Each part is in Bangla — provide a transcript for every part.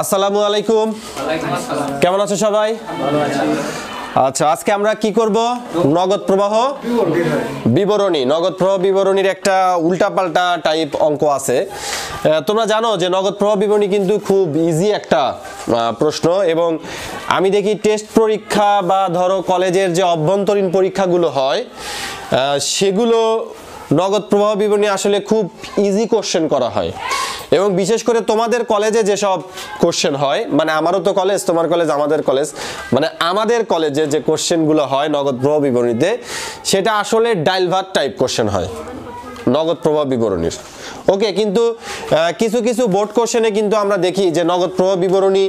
আসসালামু আলাইকুম, কেমন আছো সবাই? আচ্ছা, আজকে আমরা কি করব? নগদ প্রবাহ বিবরণী। নগদ প্রবাহ বিবরণীর একটা উল্টাপাল্টা টাইপ অঙ্ক আছে। তোমরা জানো যে নগদ প্রবাহ বিবরণী কিন্তু খুব ইজি একটা প্রশ্ন, এবং আমি দেখি টেস্ট পরীক্ষা বা ধরো কলেজের যে অভ্যন্তরীণ পরীক্ষাগুলো হয় সেগুলো নগদ প্রবাহ বিবরণী আসলে খুব ইজি কোশ্চেন করা হয়। এবং বিশেষ করে তোমাদের কলেজে যেসব কোশ্চেন হয়, মানে আমারও তো কলেজ, তোমার কলেজ, আমাদের কলেজ, মানে আমাদের কলেজে যে কোশ্চেনগুলো হয় নগদ প্রবাহ বিবরণীতে, সেটা আসলে ডাইল ভাত টাইপ কোশ্চেন হয় নগদ প্রবাহ বিবরণীর। ওকে, কিন্তু কিছু কিছু বোর্ড কোশ্চেনে কিন্তু আমরা দেখি যে নগদ প্রবাহ বিবরণী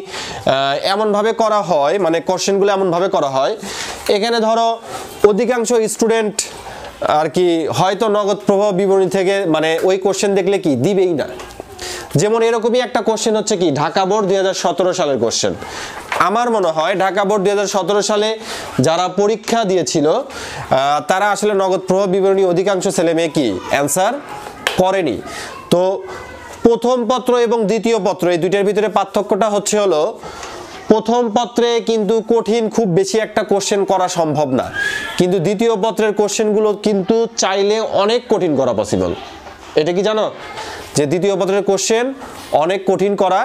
এমনভাবে করা হয়, মানে কোশ্চেনগুলো এমনভাবে করা হয়, এখানে ধরো অধিকাংশ স্টুডেন্ট আর কি হয়তো নগদ প্রবাহ বিবরণী থেকে মানে ওই কোশ্চেন দেখলে কি দিবেই না। যেমন এরকমই একটা কোশ্চেন হচ্ছে কি ঢাকা বোর্ড 2017 সালের কোশ্চেন। আমার মনে হয় ঢাকা বোর্ড 2017 সালে যারা পরীক্ষা দিয়েছিল তারা আসলে নগদ প্রবাহ বিবরণী অধিকাংশ ছেলে মেয়ে কি অ্যান্সার করেনি। তো প্রথম পত্র এবং দ্বিতীয় পত্র এই দুইটার ভিতরে পার্থক্যটা হচ্ছে হলো, প্রথম পত্রে কিন্তু কঠিন খুব বেশি একটা কোশ্চেন করা সম্ভব না, কিন্তু দ্বিতীয় পত্রের কোশ্চেনগুলো কিন্তু চাইলে অনেক কঠিন করা পসিবল। এটা কি জানো যে দ্বিতীয় পত্রের কোশ্চেন অনেক কঠিন করা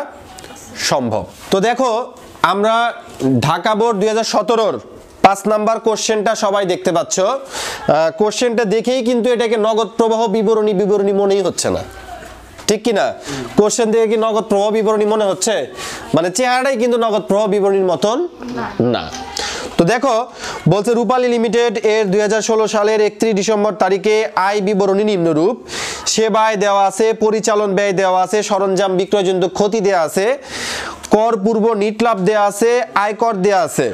সম্ভব? তো দেখো, আমরা ঢাকা বোর্ড 2017-র 5 নাম্বার কোশ্চেনটা সবাই দেখতে পাচ্ছ। কোশ্চেনটা দেখেই কিন্তু এটাকে নগদ প্রবাহ বিবরণী বিবরণী মনেই হচ্ছে না, ঠিক কিনা? কোশ্চেন দেখে কি নগদ প্রবাহ বিবরণী মনে হচ্ছে? মানে চেহারাটাই কিন্তু নগদ প্রবাহ বিবরণীর মতন না। তো দেখো, বলছে রূপালী লিমিটেড এর 2016 সালের 31 ডিসেম্বর তারিখে আয় বিবরণী নিম্নরূপ: সেবায় দেওয়া আছে, পরিচালন ব্যয় দেওয়া আছে, সরঞ্জাম বিক্রয়জনিত ক্ষতি দেওয়া আছে, কর পূর্ব নিট লাভ দেওয়া আছে, আয়কর দেওয়া আছে,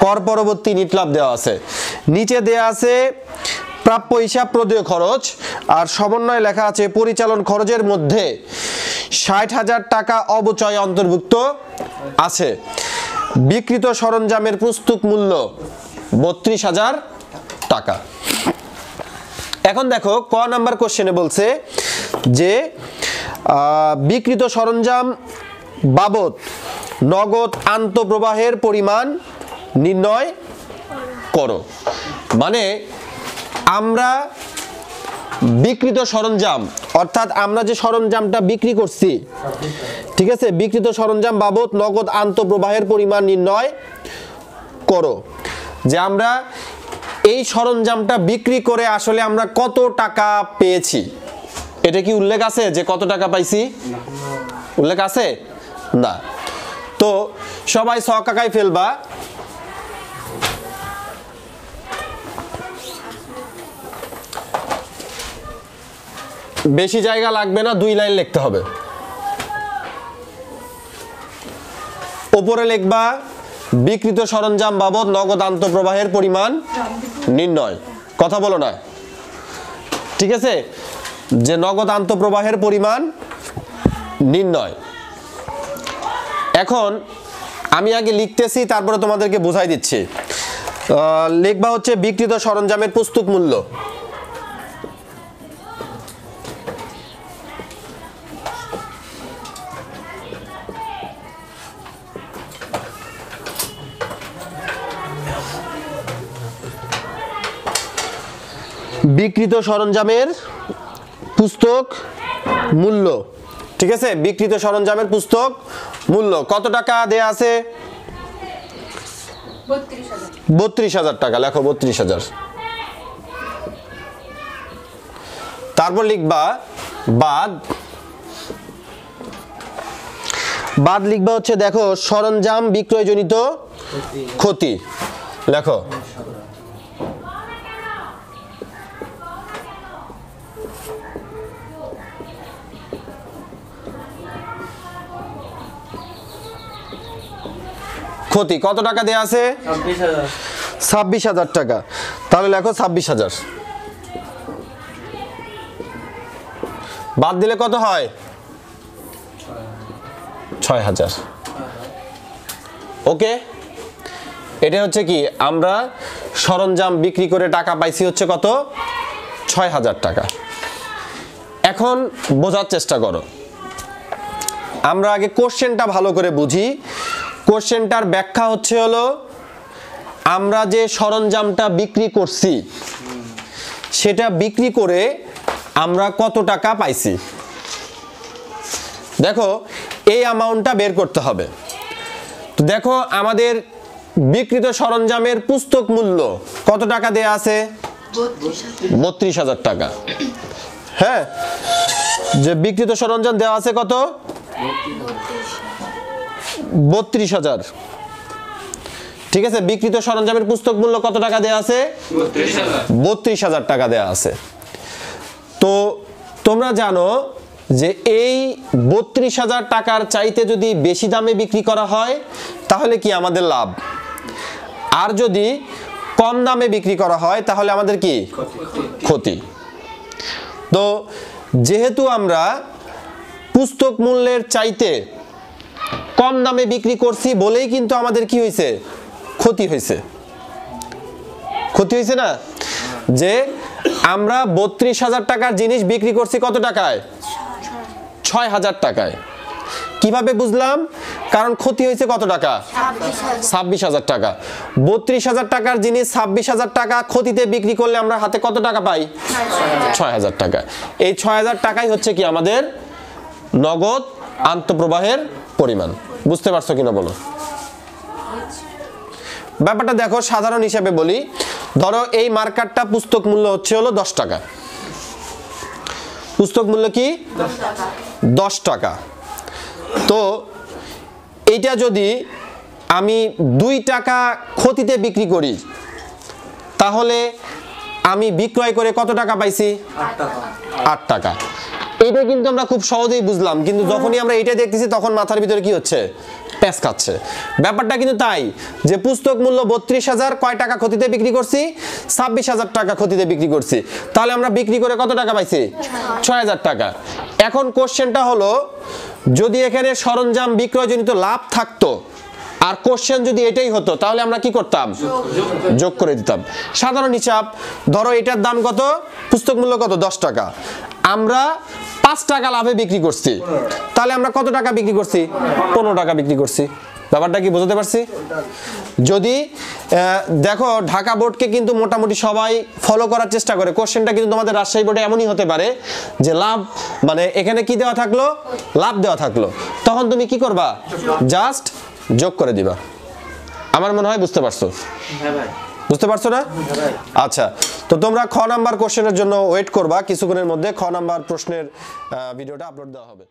কর পরবর্তী নিট লাভ দেওয়া আছে। নিচে দেওয়া আছে প্রাপ্য হিসাব প্রদেয় খরচ, আর সমন্বয় লেখা আছে পরিচালন খরচের মধ্যে 60,000 টাকা অবচয় অন্তর্ভুক্ত আছে। বিক্রিত সরঞ্জামের পুস্তক মূল্য 32,000 টাকা। এখন দেখো, ক নাম্বার কোশ্চেনে বলছে যে বিক্রিত সরঞ্জাম বাবদ নগদ আন্তঃপ্রবাহের পরিমাণ নির্ণয় করো। মানে আমরা বিক্রিত সরঞ্জাম, অর্থাৎ আমরা যে সরঞ্জামটা বিক্রি করছি, ঠিক আছে, বিক্রিত সরঞ্জাম বাবদ নগদ আন্তঃপ্রবাহের পরিমাণ নির্ণয় করো। যে আমরা এই সরঞ্জামটা বিক্রি করে আসলে আমরা কত টাকা পেয়েছি, এটা কি উল্লেখ আছে যে কত টাকা পাইছি? উল্লেখ আছে না। তো সবাই ছকাকায় ফেলবা। বেশি জায়গা লাগবে না, 2 লাইন লিখতে হবে। উপরে লিখবা বিক্রিত সরঞ্জাম বাবদ নগদ আন্তঃপ্রবাহের পরিমাণ নির্ণয়। কথা বলো না, ঠিক আছে? যে নগদ আন্তঃপ্রবাহের পরিমাণ নির্ণয়। এখন আমি আগে লিখতেছি, তারপরে তোমাদেরকে বোঝাই দিচ্ছি। লিখবা হচ্ছে বিক্রিত সরঞ্জামের পুস্তক মূল্য। বিক্রিত সরঞ্জামের পুস্তক মূল্য, ঠিক আছে? বিক্রিত সরঞ্জামের পুস্তক মূল্য কত টাকা দেয়া আছে? 32,000 টাকা। লেখো 32,000। তারপর লিখবা বাদ। বাদ লিখবা হচ্ছে দেখো সরঞ্জাম বিক্রয়জনিত ক্ষতি। লেখো ক্ষতি কত টাকা দেয়া আছে? 26,000 টাকা। তাহলে লেখো 26,000। বাদ দিলে কত হয়? 6,000। ওকে, এটা হচ্ছে কি আমরা সরঞ্জাম বিক্রি করে টাকা পাইছি হচ্ছে কত? 6,000 টাকা। এখন বোঝার চেষ্টা করো। আমরা আগে কোশ্চেনটা ভালো করে বুঝি। কোশ্চেনটার ব্যাখ্যা হচ্ছে হলো আমরা যে সরঞ্জামটা বিক্রি করছি সেটা বিক্রি করে আমরা কত টাকা পাইছি। দেখো এই অ্যামাউন্টটা বের করতে হবে। তো দেখো আমাদের বিক্রিত সরঞ্জামের পুস্তক মূল্য কত টাকা দেয়া আছে? 32,000 টাকা। হ্যাঁ, যে বিক্রিত সরঞ্জাম দেওয়া আছে কত? 32,000। ঠিক আছে, বিক্রিত সরঞ্জামের পুস্তক মূল্য কত টাকা দেয়া আছে? 32,000 টাকা দেয়া আছে। তো তোমরা জানো যে এই 32,000 টাকার চাইতে যদি বেশি দামে বিক্রি করা হয় তাহলে কি আমাদের লাভ, আর যদি কম দামে বিক্রি করা হয় তাহলে আমাদের কি ক্ষতি। তো যেহেতু আমরা পুস্তক মূল্যের চাইতে কম দামে বিক্রি করছি বলেই কিন্তু আমাদের কি হয়েছে? ক্ষতি হয়েছে। ক্ষতি হয়েছে না? যে আমরা 32,000 টাকার জিনিস বিক্রি করছি কত টাকায়? 6,000 টাকায়। কিভাবে বুঝলাম? কারণ ক্ষতি হয়েছে কত টাকা? 26,000 টাকা। 32,000 টাকার জিনিস 26,000 টাকা ক্ষতিতে বিক্রি করলে আমরা হাতে কত টাকা পাই? 6,000 টাকা। এই 6,000 টাকাই হচ্ছে কি আমাদের নগদ আন্তঃপ্রবাহের পরিমাণ। বুঝতে পারছো কিনা বলো? ব্যাপারটা দেখো সাধারণ হিসাবে বলি। ধরো এই মার্কারটা পুস্তক মূল্য হচ্ছে হলো 10 টাকা। পুস্তক মূল্য কি? 10 টাকা। তো এইটা যদি আমি 2 টাকা ক্ষতিতে বিক্রি করি তাহলে আমি বিক্রয় করে কত টাকা পাইছি? 8 টাকা। এইটা কিন্তু আমরা খুব সহজেই বুঝলাম, কিন্তু যখনই আমরা এটা দেখতেছি তখন মাথার ভিতরে কি হচ্ছে? প্যাঁচ খাচ্ছে। ব্যাপারটা কিন্তু তাই যে পুস্তক মূল্য 32,000, কয় টাকা ক্ষতিতে বিক্রি করছি? 26,000 টাকা ক্ষতিতে বিক্রি করছি। তাহলে আমরা বিক্রি করে কত টাকা পাইছি? 6,000 টাকা। এখন কোশ্চেনটা হলো যদি এখানে সরঞ্জাম বিক্রয়জনিত লাভ থাকতো আর কোশ্চেন যদি এটাই হতো তাহলে আমরা কি করতাম? যোগ করে দিতাম। সাধারণ হিসাব, ধরো এটার দাম কত? পুস্তক মূল্য কত? 10 টাকা। আমরা 5 টাকা লাভে বিক্রি করছি, তাহলে আমরা কত টাকা বিক্রি করছি? 15 টাকা বিক্রি করছি। ব্যাপারটা কি বোঝাতে পারছি? যদি দেখো ঢাকা বোর্ডকে কিন্তু মোটামুটি সবাই ফলো করার চেষ্টা করে। কোশ্চেনটা কিন্তু তোমাদের রাজশাহী বোর্ডে এমনই হতে পারে যে লাভ মানে এখানে কি দেওয়া থাকলো? লাভ দেওয়া থাকলো। তখন তুমি কি করবা? জাস্ট যোগ করে দিবা। আমার মনে হয় বুঝতে পারছো। বুঝতে পারছো না? আচ্ছা, তো তোমরা খ নাম্বার কোশ্চেনের জন্য ওয়েট করবা। কিছুক্ষণের মধ্যে খ নাম্বার প্রশ্নের ভিডিওটা আপলোড দেওয়া হবে।